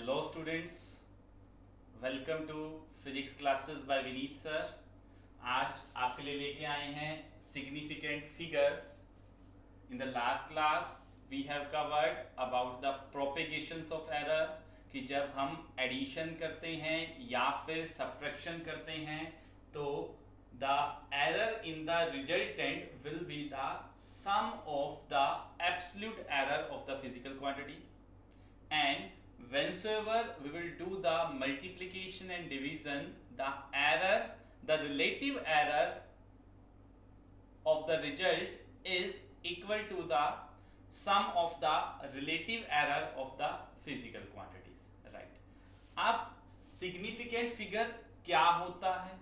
Hello students, welcome to physics classes by Vineet sir. आज आपके लिए लेके आए हैं significant figures. In the last class we have covered about the propagations of error कि जब हम addition करते हैं या फिर subtraction करते हैं तो the error in the resultant will be the sum of the absolute error of the physical quantities. And whenever we will do the multiplication and division, the relative error of the result is equal to the sum of the relative error of the physical quantities, right? अब significant figure क्या होता है,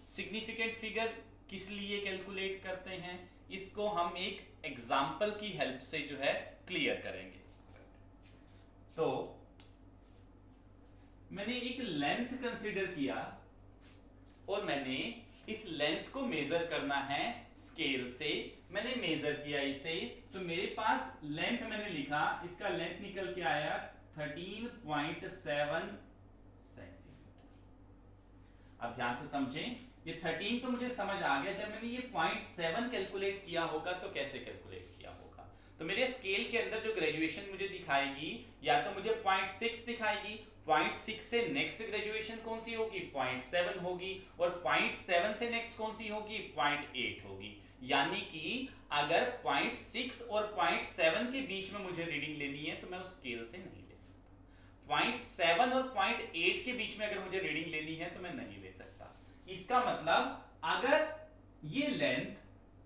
significant figure किस लिए calculate करते हैं, इसको हम एक एग्जाम्पल की हेल्प से जो है क्लियर करेंगे। तो मैंने एक लेंथ कंसीडर किया और मैंने इस लेंथ को मेजर करना है स्केल से। मैंने मेजर किया इसे, तो मेरे पास लेंथ मैंने लिखा, इसका लेंथ निकल के आया 13.7 सेंटीमीटर। अब ध्यान से समझें, ये 13 तो मुझे समझ आ गया, जब मैंने ये 0.7 कैलकुलेट किया होगा तो कैसे कैलकुलेट किया होगा। तो मेरे स्केल के अंदर जो ग्रेजुएशन मुझे दिखाएगी या तो मुझे 0.6 दिखाएगी, 0.6 से नेक्स्ट ग्रेजुएशन कौन सी होगी, 0.7 होगी, और 0.7 से नेक्स्ट कौन सी होगी, 0.8 होगी। यानी कि अगर 0.6 और 0.7 के बीच में मुझे रीडिंग लेनी है तो मैं उस स्केल से नहीं ले सकता। 0.7 और 0.8 के बीच में अगर मुझे रीडिंग लेनी है तो मैं नहीं ले सकता। इसका मतलब अगर ये लेंथ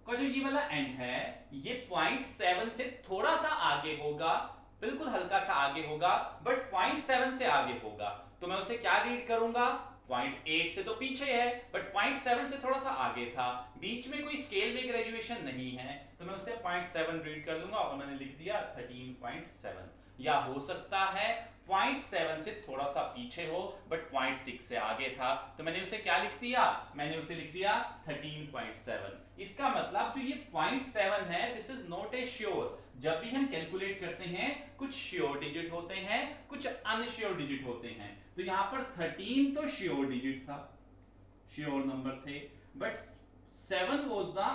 का जो ये वाला एंड है ये 0.7 से थोड़ा सा आगे होगा, बिल्कुल हल्का सा आगे होगा, बट 0.7 से आगे होगा, तो मैं उसे क्या रीड करूंगा, 0.8 से तो पीछे है बट 0.7 से थोड़ा सा आगे था, बीच में कोई स्केल में ग्रेजुएशन नहीं है, तो मैं उसे 0.7 रीड कर लूंगा और मैंने लिख दिया 13.7। या हो सकता है 0.7 से थोड़ा सा पीछे हो बट 0.6 से आगे था, तो मैंने उसे क्या लिख दिया, मैंने उसे लिख दिया 13.7। इसका मतलब जो ये 0.7 है this is not a sure. जब भी हम कैलकुलेट करते हैं कुछ श्योर डिजिट होते हैं, कुछ अनश्योर डिजिट होते हैं। तो यहां पर 13 तो श्योर डिजिट था, श्योर नंबर थे, but 7 was the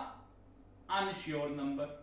unsure number.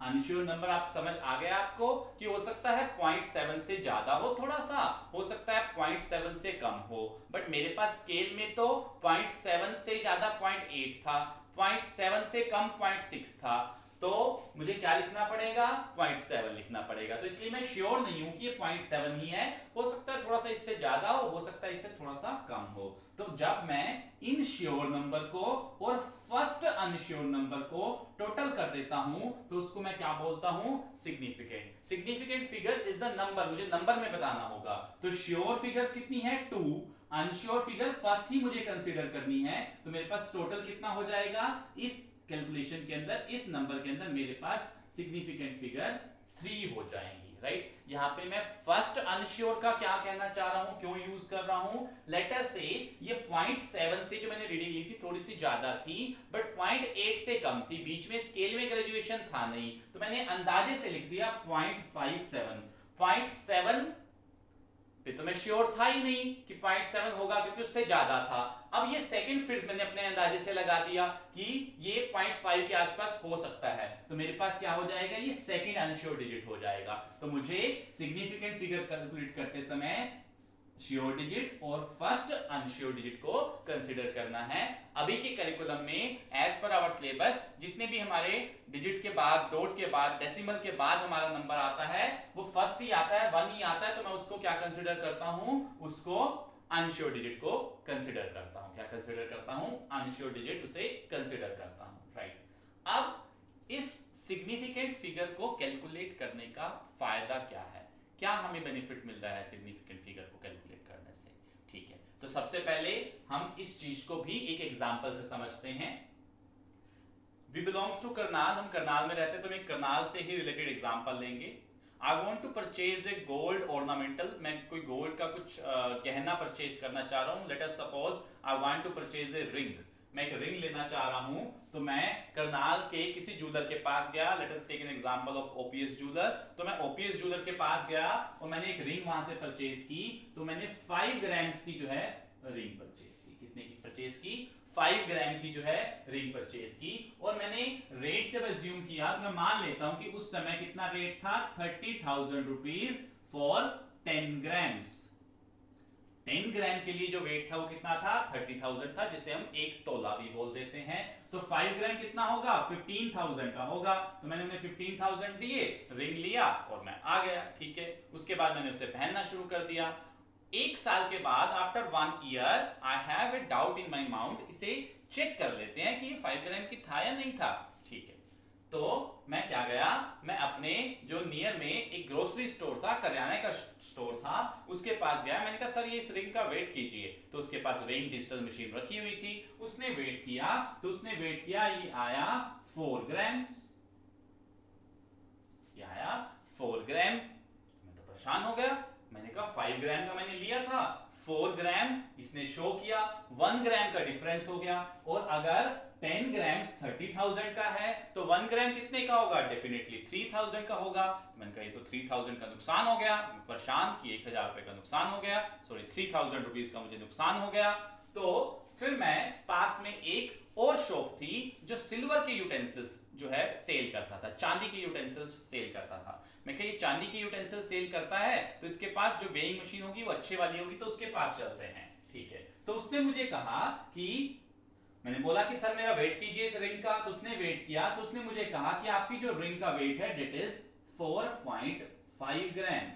Unsure number आप समझ आ गया आपको कि हो सकता है 0.7 से ज्यादा हो, थोड़ा सा हो सकता है 0.7 से कम हो, बट मेरे पास स्केल में तो 0.7 से ज्यादा 0.8 था, 0.7 से कम 0.6 था, तो मुझे क्या लिखना पड़ेगा, 0.7 लिखना पड़ेगा। तो इसलिए मैं श्योर नहीं हूं कि ये 0.7 ही है, हो सकता है थोड़ा सा इससे ज्यादा हो सकता है इससे थोड़ा सा कम हो। तो जब मैं इन श्योर नंबर को और फर्स्ट अनश्योर नंबर को टोटल कर देता हूं तो उसको मैं क्या बोलता हूं, significant. Significant figure is the number, मुझे नंबर में बताना होगा। तो श्योर फिगर्स कितनी है, 2, अनश्योर फिगर फर्स्ट ही मुझे कंसीडर करनी है, तो मेरे पास टोटल कितना हो जाएगा, इस कैलकुलेशन के अंदर, इस नंबर के अंदर मेरे पास सिग्निफिकेंट फिगर 3 हो जाएंगी, राइट। यहां पे मैं फर्स्ट अनश्योर का क्या कहना चाह रहा हूं, क्यों यूज कर रहा हूं, लेट अस से ये 0.7 से जो मैंने रीडिंग ली थी थोड़ी सी ज्यादा थी बट 0.8 से कम थी, बीच में स्केल में ग्रेजुएशन था नहीं, तो मैंने अंदाजे से लिख दिया 0.57। 0.7 पे तो मैं श्योर था ही नहीं कि 0.7 होगा क्योंकि उससे ज्यादा था। अब ये सेकंड फिर मैंने अपने अंदाजे से लगा दिया कि ये 0.5 के आसपास हो सकता है, तो मेरे पास क्या हो जाएगा, ये सेकंड अनश्योर डिजिट हो जाएगा। तो मुझे सिग्निफिकेंट फिगर कैलकुलेट करते समय श्योर डिजिट और फर्स्ट अनश्योर डिजिट को कंसीडर करना है। अभी के करिकुलम में एज पर आवर सिलेबस जितने भी हमारे डिजिट के बाद, डॉट के बाद, डेसिमल के बाद हमारा नंबर आता है वो फर्स्ट ही आता है, 1 ही आता है, तो मैं उसको क्या कंसीडर करता हूं, उसको अनश्योर डिजिट को कंसीडर करता हूं। क्या कंसीडर करता हूं, अनश्योर डिजिट उसे कंसीडर करता हूं, राइट। अब इस सिग्निफिकेंट फिगर को कैलकुलेट करने का फायदा क्या है, क्या हमें बेनिफिट मिल रहा है सिग्निफिकेंट फिगर को कैलकुलेट करने से, ठीक है। तो सबसे पहले हम इस चीज को भी एक एग्जांपल से समझते हैं। वी बिलोंग्स टू करनाल, हम करनाल में रहते हैं, तो मैं करनाल से ही रिलेटेड एग्जांपल लेंगे। I want to purchase a gold ornamental, मैं कोई गोल्ड का कुछ गहना परचेज करना चाह रहा हूं। Let us suppose I want to purchase a ring, मैं एक रिंग लेना चाह रहा हूं, तो मैं करनाल के किसी ज्वेलर के पास गया, let us take an example of OPS jeweller. तो मैं ओपीएस ज्वेलर के पास गया और मैंने एक रिंग वहां से परचेज की। तो मैंने 5 ग्राम्स की जो है रिंग परचेज की। कितने की परचेज की? 5 ग्राम की जो है रिंग परचेज की। और मैंने रेट जब एज्यूम किया, तो मैं मान लेता हूं कि उस समय कितना रेट था, 30,000 रुपीज फॉर 10 ग्राम्स। 10 ग्राम के लिए जो वेट था वो कितना था, 30,000 था, जिसे हम एक तोला भी बोल देते हैं। तो 5 ग्राम कितना होगा, 15,000 का होगा। तो मैंने उन्हें 15,000 दिए, रिंग लिया और मैं आ गया। ठीक है, उसके बाद मैंने उसे पहनना शुरू कर दिया। एक साल के बाद, after 1 year, I have a doubt in my mount, इसे चेक कर लेते हैं कि ये 5 ग्राम की था या नहीं था। ठीक है, तो मैं क्या गया, मैं अपने जो नियर में एक ग्रोसरी स्टोर था, करियाने का स्टोर था, उसके पास गया। मैंने कहा सर ये इस रिंग का वेट कीजिए। तो उसके पास वेइंग डिजिटल मशीन रखी हुई थी, उसने वेट किया। तो उसने वेट किया, ये आया 4 ग्राम्स, ये आया 4 ग्राम। मैं तो परेशान हो गया, मैंने कहा 5 ग्राम का मैंने लिया था, 4 ग्राम इसने शो किया, 1 ग्राम का डिफरेंस हो गया। और अगर 10 ग्राम्स 30,000 का है, तो 1 ग्राम कितने का होगा, डेफिनेटली 3,000 का होगा। मैंने कहा ये तो 3,000 का नुकसान हो गया। मैं परेशान कि 1,000 रुपए का नुकसान हो गया, सॉरी 3,000 रुपीज का मुझे नुकसान हो गया। तो फिर मैं पास में एक और शॉप थी जो सिल्वर के यूटेंसिल्स जो है सेल करता था, चांदी के यूटेंसिल्स सेल करता था। मैं कहा ये चांदी के यूटेंसिल सेल करता है, तो इसके पास जो वेइंग मशीन होगी वो अच्छे वाली होगी, तो उसके पास चलते हैं। ठीक है, तो उसने मुझे कहा कि, मैंने बोला कि सर मेरा वेट कीजिए इस रिंग का। तो उसने वेट किया, तो उसने मुझे कहा कि आपकी जो रिंग का वेट है डेट इज 4.5 ग्राम।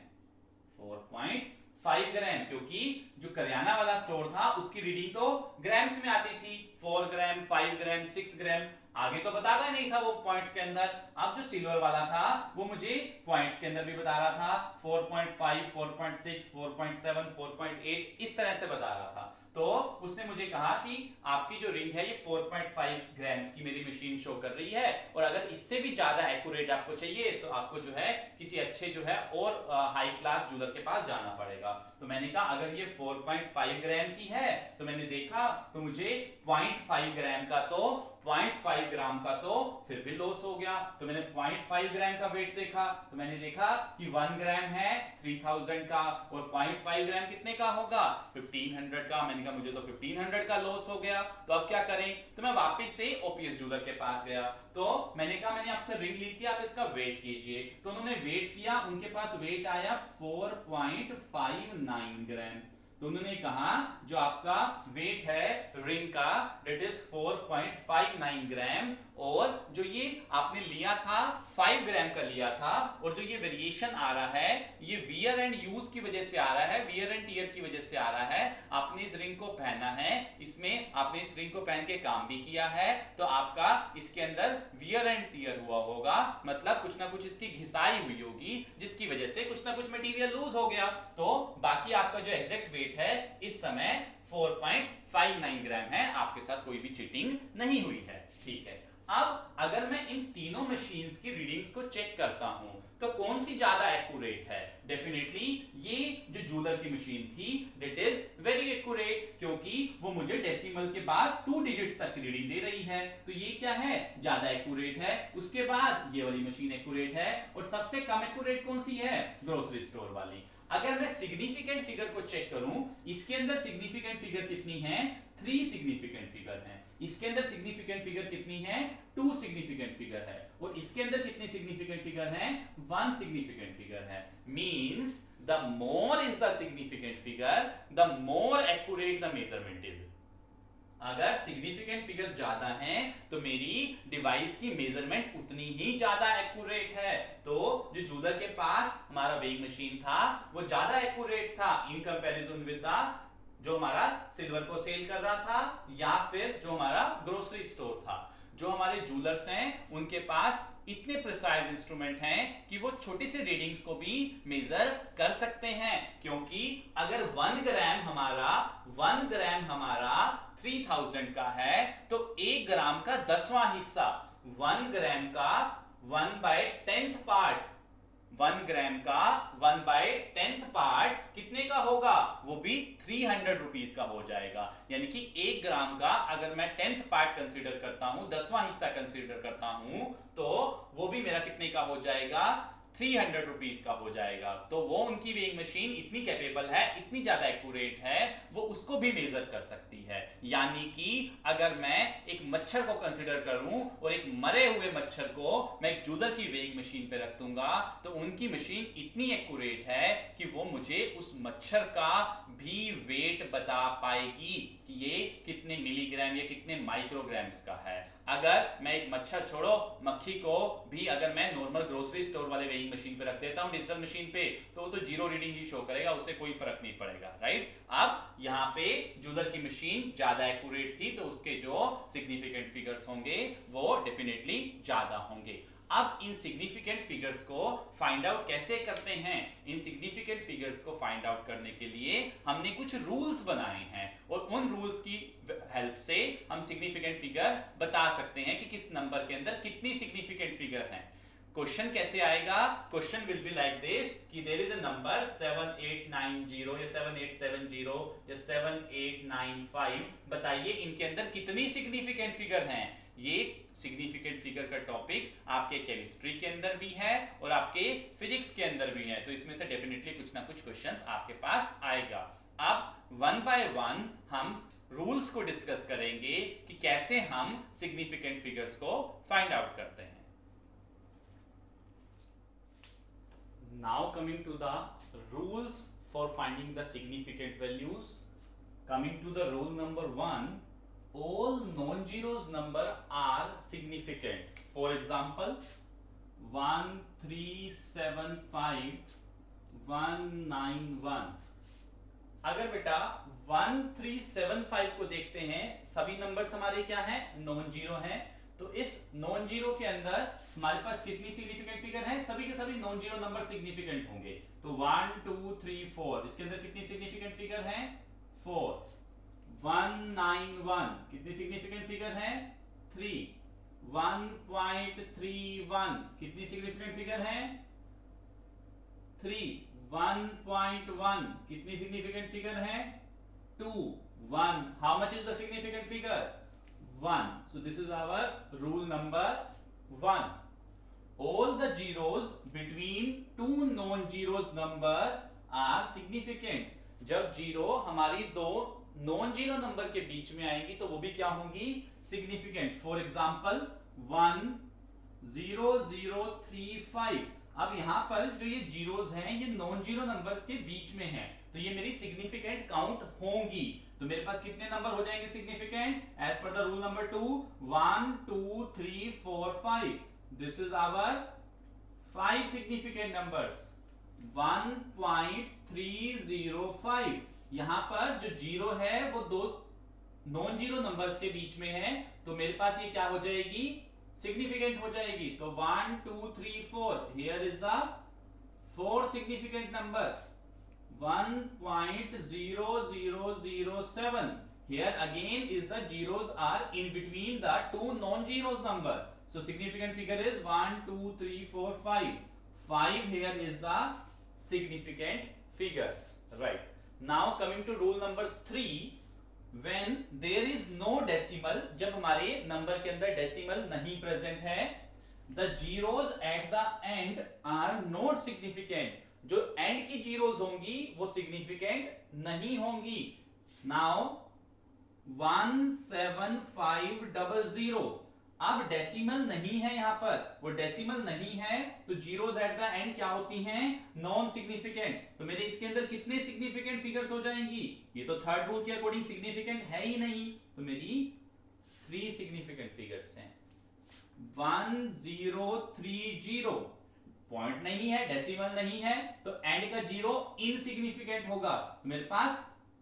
4.5 ग्राम, क्योंकि जो करियाना वाला स्टोर था उसकी रीडिंग तो ग्राम्स में आती थी, 4 ग्राम, 5 ग्राम, 6 ग्राम, आगे तो बताता नहीं था वो पॉइंट्स के अंदर। अब जो सिल्वर वाला था वो मुझे पॉइंट्स के अंदर भी बता रहा था, 4.5, 4.6, 4.7, 4.8 इस तरह से बता रहा था। तो उसने मुझे कहा कि आपकी जो रिंग है ये 4.5 ग्राम्स की मेरी मशीन शो कर रही है, और अगर इससे भी ज्यादा एक्यूरेट आपको चाहिए तो आपको जो है किसी अच्छे जो है और हाई क्लास ज्वेलर के पास जाना पड़ेगा। तो मैंने कहा अगर ये 4.5 ग्राम की है, तो मैंने देखा तो मुझे 0.5 ग्राम का तो 0.5 ग्राम का तो फिर भी लॉस हो गया। तो मैंने 0.5 ग्राम का वेट देखा, तो मैंने देखा कि 1 ग्राम है 3,000 का, और 0.5 ग्राम कितने का होगा, 1500 का। मैंने कहा मुझे तो 1500 का लॉस हो गया, तो अब क्या करें। तो मैं वापस से ओपीएस ज्वेलर के पास गया। तो मैंने कहा मैंने आपसे रिंग ली थी, आप इसका वेट कीजिए। तो उन्होंने वेट किया, उनके पास वेट आया 4.59 ग्राम। तो उन्होंने कहा जो आपका वेट है रिंग का डेट इज 4.59 ग्राम, और जो ये आपने लिया था 5 ग्राम का लिया था, और जो ये वेरिएशन आ रहा है ये वियर एंड यूज की वजह से आ रहा है, वियर एंड टियर की वजह से आ रहा है। आपने इस रिंग को पहना है, इसमें आपने इस रिंग को पहन के काम भी किया है, तो आपका इसके अंदर वियर एंड टियर हुआ होगा, मतलब कुछ ना कुछ इसकी घिसाई हुई होगी, जिसकी वजह से कुछ ना कुछ मटेरियल लूज हो गया। तो बाकी आपका जो एग्जैक्ट वेट है इस समय 4.59 ग्राम है, आपके साथ कोई भी चीटिंग नहीं हुई है। ठीक है, अब अगर मैं इन तीनों मशीन्स की रीडिंग्स को चेक करता हूं तो कौन सी ज्यादा एक्यूरेट है, डेफिनेटली ये जो ज्वेलर की मशीन थी दैट इज वेरी एक्यूरेट, क्योंकि वो मुझे डेसिमल के बाद 2 डिजिट्स तक रीडिंग दे रही है, तो ये क्या है, ज्यादा एक्यूरेट है। उसके बाद ये वाली मशीन एक्यूरेट है, और सबसे कम एक्यूरेट कौन सी है, ग्रोसरी स्टोर वाली। अगर मैं सिग्निफिकेंट फिगर को चेक करूं, इसके अंदर सिग्निफिकेंट फिगर कितनी है, 3 सिग्निफिकेंट फिगर है। इसके अंदर सिग्निफिकेंट फिगर कितनी है, 2 सिग्निफिकेंट फिगर है। और इसके अंदर कितने सिग्निफिकेंट फिगर हैं, 1 सिग्निफिकेंट फिगर है। Means the more is the significant figure, the more accurate the measurement is. अगर सिग्निफिकेंट फिगर ज्यादा है तो मेरी डिवाइस की मेजरमेंट उतनी ही ज्यादा एक्यूरेट है। तो जो ज्वेलर के पास हमारा वेइंग मशीन था वो ज्यादा एक्यूरेट था इन कंपैरिजन विद द जो हमारा सिल्वर को सेल कर रहा था, या फिर जो हमारा ग्रोसरी स्टोर था। जो हमारे ज्वेलर्स हैं उनके पास इतने प्रिसाइज इंस्ट्रूमेंट हैं कि वो छोटी सी रीडिंग्स को भी मेजर कर सकते हैं, क्योंकि अगर 1 ग्राम हमारा 3000 का है, तो 1 ग्राम का 10वां हिस्सा 1 ग्राम का 1/10 पार्ट 1 ग्राम का 1/10 पार्ट कितने का होगा, वो भी 300 रुपीज का हो जाएगा। यानी कि 1 ग्राम का अगर मैं 10th पार्ट कंसीडर करता हूं, 10वां हिस्सा कंसीडर करता हूं, तो वो भी मेरा कितने का हो जाएगा, 300 रुपीज का हो जाएगा। तो वो उनकी वेइंग मशीन इतनी कैपेबल है, इतनी ज्यादा एक्यूरेट है, वो उसको भी मेजर कर सकती है। यानी कि अगर मैं एक मच्छर को कंसीडर करूं और एक मरे हुए मच्छर को मैं एक जूलर की वेइंग मशीन पे रख दूंगा, तो उनकी मशीन इतनी एक्यूरेट है कि वो मुझे उस मच्छर का भी वेट बता पाएगी कि ये कितने मिलीग्राम या कितने माइक्रोग्राम्स का है। अगर मैं एक मच्छर छोड़ो मक्खी को भी अगर मैं नॉर्मल ग्रोसरी स्टोर वाले वेइंग मशीन पे रख देता हूं, डिजिटल मशीन पे, तो वो तो जीरो रीडिंग ही शो करेगा, उससे कोई फर्क नहीं पड़ेगा, राइट। अब यहाँ पे जूलर की मशीन ज्यादा एक्यूरेट थी, तो उसके जो सिग्निफिकेंट फिगर्स होंगे वो डेफिनेटली ज्यादा होंगे। अब इन सिग्निफिकेंट फिगर्स को फाइंड आउट कैसे करते हैं, इन सिग्निफिकेंट फिगर्स को फाइंड आउट करने के लिए हमने कुछ रूल्स बनाए हैं, और उन रूल्स की हेल्प से हम सिग्निफिकेंट फिगर बता सकते हैं कि किस नंबर के अंदर कितनी सिग्निफिकेंट फिगर है। क्वेश्चन कैसे आएगा, question will be like this कि देयर इज अ नंबर 7890 या 7870 या 7895, बताइए इनके अंदर कितनी सिग्निफिकेंट फिगर हैं। ये सिग्निफिकेंट फिगर का टॉपिक आपके केमिस्ट्री के अंदर भी है और आपके फिजिक्स के अंदर भी है, तो इसमें से डेफिनेटली कुछ ना कुछ क्वेश्चंस आपके पास आएगा। अब वन बाय वन हम रूल्स को डिस्कस करेंगे कि कैसे हम सिग्निफिकेंट फिगर्स को फाइंड आउट करते हैं। Now coming to the rules for finding the significant values. Coming to the rule number 1, all non-zeros number are significant. For example, 1375 191। अगर बेटा 1375 को देखते हैं, सभी नंबर्स हमारे क्या हैं, नॉन जीरो हैं, तो इस नॉन जीरो के अंदर हमारे पास कितनी सिग्निफिकेंट फिगर है, सभी के सभी नॉन जीरो नंबर सिग्निफिकेंट होंगे। तो 1 2 3 4 इसके अंदर कितनी सिग्निफिकेंट फिगर है, 4। 191 कितनी सिग्निफिकेंट फिगर है, 3। 1.31 कितनी सिग्निफिकेंट फिगर है, 3। 1.1 कितनी सिग्निफिकेंट फिगर है, 2। 1 how much is the significant figure, 1। So this is our rule number 1. All the zeros between two non-zeros number are significant. जब जीरो हमारी दो नॉन जीरो नंबर के बीच में आएंगी तो वो भी क्या होंगी, सिग्निफिकेंट। For example 10035। अब यहां पर जो ये जीरोस हैं ये नॉन जीरो नंबर्स के बीच में हैं, तो ये मेरी सिग्निफिकेंट काउंट होंगी। तो मेरे पास कितने नंबर हो जाएंगे significant, as per the rule number 2, 1 2 3 4 5। This is our 5 significant numbers. 1.305 यहां पर जो जीरो है वो दो नॉन जीरो नंबर्स के बीच में है, तो मेरे पास ये क्या हो जाएगी, सिग्निफिकेंट हो जाएगी। तो 1 2 3 4, here is the 4 significant number. 1.0007, here again is the zeros are in between the two non-zeros number, so significant figure is 1 2 3 4 5. 5 here is the significant figures, right? Now coming to rule number 3, when there is no decimal, जब हमारे number के अंदर decimal नहीं present है, the zeros at the end are not significant, जो and की zeros होंगी वो सिग्निफिकेंट नहीं होंगी। नाउ 17500, अब डेसिमल नहीं है यहां पर, वो डेसिमल नहीं है तो जीरोस एट द एंड क्या होती हैं, नॉन सिग्निफिकेंट। तो मेरे इसके अंदर कितने सिग्निफिकेंट फिगर्स हो जाएंगी, ये तो थर्ड रूल के अकॉर्डिंग सिग्निफिकेंट है ही नहीं, तो मेरी 3 सिग्निफिकेंट फिगर्स हैं। 1030 पॉइंट नहीं है, डेसिमल नहीं है, तो एंड का जीरो इनसिग्निफिकेंट होगा मेरे पास,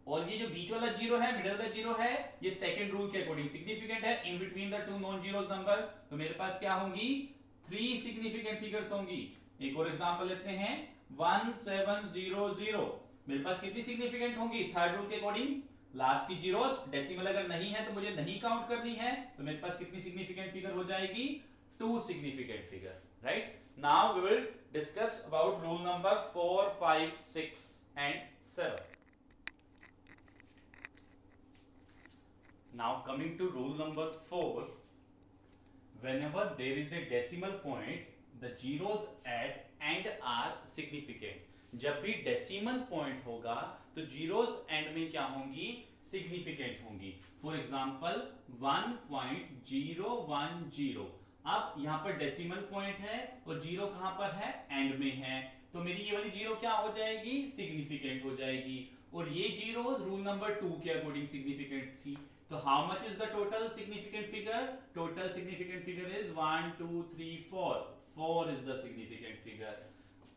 और ये जो बीच वाला जीरो है, मिडिल का जीरो है, ये सेकंड रूल के अकॉर्डिंग सिग्निफिकेंट है, in between the two non zeros number, तो मेरे पास क्या होंगी, 3 सिग्निफिकेंट फिगर्स होंगी। एक और एग्जांपल लेते हैं 1700, मेरे पास कितनी सिग्निफिकेंट होंगी, थर्ड रूल के अकॉर्डिंग लास्ट की जीरोस, डेसिमल अगर नहीं है तो मुझे नहीं काउंट करनी है, तो मेरे पास कितनी सिग्निफिकेंट फिगर हो जाएगी, 2 significant figure, right. Now we will discuss about rule number 4, 5, 6 and 7. Now coming to rule number 4, whenever there is a decimal point, the zeros at end are significant. जब भी decimal point होगा तो zeros and में क्या होंगी, significant होंगी. For example 1.010. अब यहां पर डेसिमल पॉइंट है और जीरो कहां पर है, एंड में है, तो मेरी ये वाली जीरो क्या हो जाएगी, सिग्निफिकेंट हो जाएगी. और ये जीरोस रूल नंबर 2 के अकॉर्डिंग सिग्निफिकेंट थी. तो how much is the total significant figure? Total significant figure is 1, 2, 3, 4. 4 is the significant figure.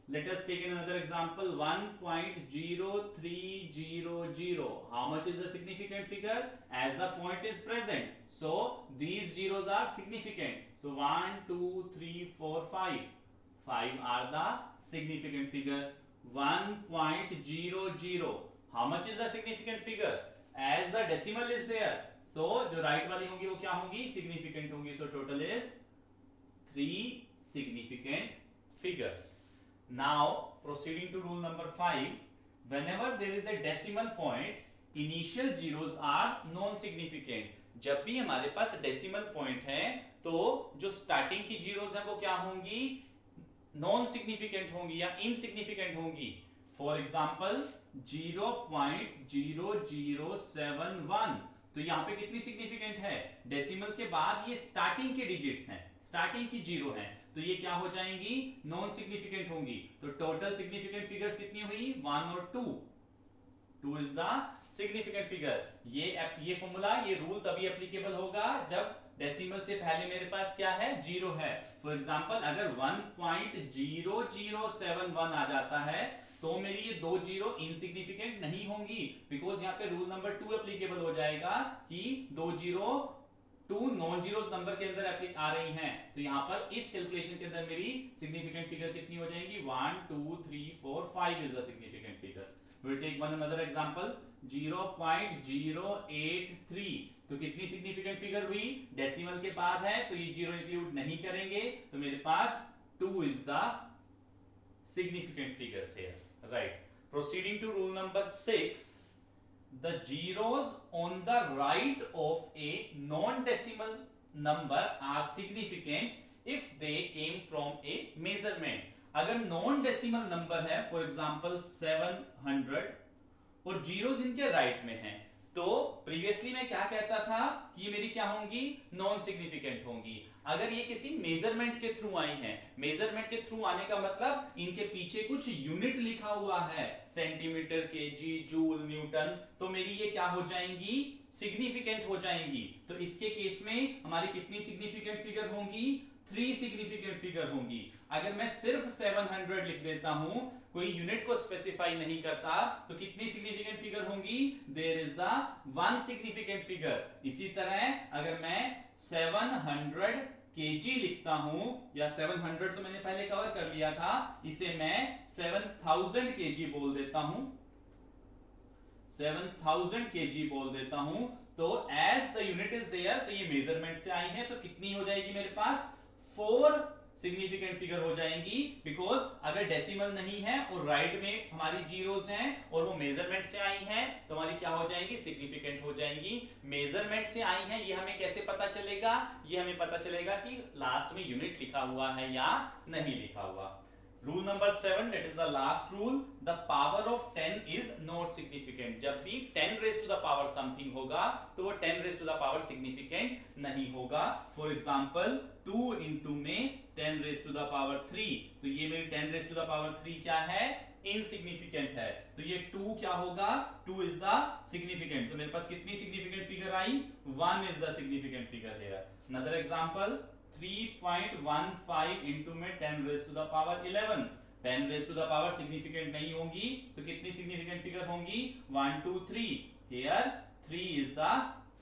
Let us take another example. 1.0300. How much is the significant figure? As the point is present, so these zeros are significant. So 1, 2, 3, 4, 5. 5 are the significant figure. 1.00. How much is the significant figure? As the decimal is there, so जो right वाली होंगी वो क्या होंगी, significant होंगी. So total is 3 significant figures. Now proceeding to rule number 5, whenever there is a decimal point, initial zeros are non-significant. जब भी हमारे पास डेसिमल पॉइंट है तो जो स्टार्टिंग की जीरोस हैं वो क्या होंगी, नॉन सिग्निफिकेंट होंगी या इनसिग्निफिकेंट होंगी. For example 0.00071. तो यहाँ पे कितनी सिग्निफिकेंट है, डेसिमल के बाद ये स्टार्टिंग के डिजिट्स हैं, स्टार्टिंग की जीरो हैं, तो ये क्या हो जाएंगी, नॉन सिग्निफिकेंट होंगी. तो टोटल सिग्निफिकेंट फिगर्स कितनी हुई, 1 और 2. 2 इज द सिग्निफिकेंट फिगर. ये फॉर्मूला, ये रूल तभी एप्लीकेबल होगा जब डेसिमल से पहले मेरे पास क्या है, जीरो है. फॉर एग्जांपल अगर 1.0071 आ जाता है तो मेरी ये दो जीरो इनसिग्निफिकेंट नहीं होंगी, बिकॉज यहाँ पे रूल नंबर 2 एप्लीकेबल हो जाएगा कि दो जीरो 2 नॉन जीरोस नंबर के अंदर आ रही हैं. तो यहाँ पर इस कैलकुलेशन के अंदर मेरी सिग्निफिकेंट फिगर कितनी हो जाएंगी, 1, 2, 3, 4, 5 is the significant figure. We'll take one another example. 0.083. तो कितनी सिग्निफिकेंट फिगर हुई, डेसिमल के बाद है तो ये जीरो इंक्लूड नहीं करेंगे, तो मेरे पास 2 is the significant figures here. Right. Proceeding to rule number 6, the zeros on the right of a non-decimal number are significant if they came from a measurement. अगर नॉन डेसिमल नंबर है, for example 700 और zeros इनके right में हैं, तो previously मैं क्या कहता था कि ये मेरी क्या होंगी, नॉन सिग्निफिकेंट होंगी. अगर ये किसी मेजरमेंट के थ्रू आई हैं, मेजरमेंट के थ्रू आने का मतलब इनके पीछे कुछ यूनिट लिखा हुआ है, सेंटीमीटर, केजी, जूल, न्यूटन, तो मेरी ये क्या हो जाएंगी, सिग्निफिकेंट हो जाएंगी. तो इसके केस में हमारी कितनी सिग्निफिकेंट फिगर होंगी, 3 सिग्निफिकेंट फिगर होंगी. अगर मैं सिर्फ 700 लिख देता हूं, कोई यूनिट को स्पेसिफाई नहीं करता, तो कितनी सिग्निफिकेंट फिगर होंगी, there is the 1 significant figure. इसी तरह अगर मैं 700 केजी लिखता हूं, या 700 तो मैंने पहले कवर कर लिया था, इसे मैं 7000 केजी बोल देता हूं, 7000 केजी बोल देता हूं, तो as the unit is there, तो ये मेजरमेंट से आई है, तो कितनी हो जाएगी मेरे पास, 4 सिग्निफिकेंट फिगर हो जाएंगी. बिकॉज अगर डेसिमल नहीं है और राइट में हमारी जीरोस हैं और वो मेजरमेंट से आई हैं, तो हमारी क्या हो जाएंगी, सिग्निफिकेंट हो जाएंगी. मेजरमेंट से आई हैं, ये हमें कैसे पता चलेगा, ये हमें पता चलेगा कि लास्ट में यूनिट लिखा हुआ है या नहीं लिखा हुआ. Rule number 7, that is the last rule, the power of 10 is not significant. जब भी 10 raised to the power something होगा तो वो 10 raised to the power significant नहीं होगा. For example 2 into में 10 raised to the power 3, तो ये मेरी 10 raised to the power 3 क्या है, इनसिग्निफिकेंट है, तो ये 2 क्या होगा, 2 इज द सिग्निफिकेंट. तो मेरे पास कितनी significant figure I, 1 is the significant figure here. Another example 3.15 into में 10 raised to the power 11. 10 raised to the power significant नहीं होंगी, तो कितनी significant figure होंगी, 1, 2, 3. Here 3 is the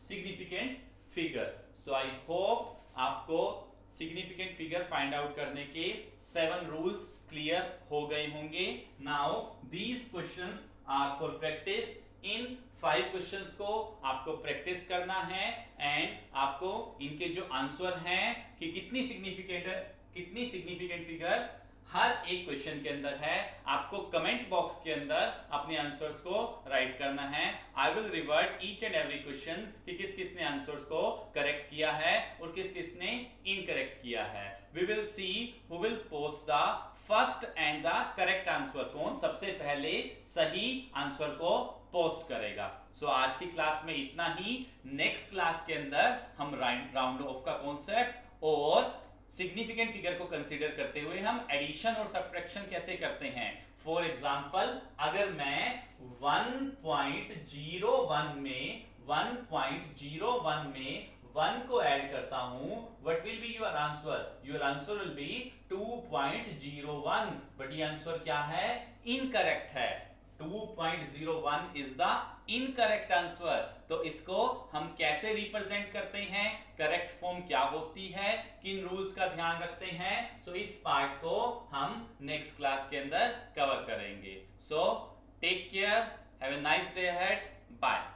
significant figure. So I hope आपको significant figure find out करने के 7 rules clear हो गए होंगे. Now these questions are for practice. In 5 questions को आपको प्रैक्टिस करना है एंड आपको इनके जो आंसर हैं कि कितनी सिग्निफिकेंट कितनी सिग्निफिकेंट फिगर हर एक क्वेश्चन के अंदर है, आपको कमेंट बॉक्स के अंदर अपने आंसर्स को राइट करना है। I will revert each and every question कि किस किस ने आंसर्स को करेक्ट किया है और किस किस ने इनकरेक्ट किया है। We will see who will post the first and the correct answer, कौन सबसे पहले सही आंसर को पोस्ट करेगा। सो आज की क्लास में इतना ही। नेक्स्ट क्लास के अंदर हम राउंड ऑफ का कॉन्सेप्ट और सिग्निफिकेंट फिगर को कंसीडर करते हुए हम एडिशन और सब्ट्रैक्शन कैसे करते हैं। फॉर एग्जांपल, अगर मैं 1.01 में 1 को ऐड करता हूं, what will be your answer? Your answer will be 2.01, but ये आंसर क्या है? इनकरेक्ट है। 2.01 इज द इनकरेक्ट आंसर। तो इसको हम कैसे रिप्रेजेंट करते हैं, करेक्ट फॉर्म क्या होती है, किन रूल्स का ध्यान रखते हैं, सो इस पार्ट को हम नेक्स्ट क्लास के अंदर कवर करेंगे। So take care, have a nice day ahead, bye.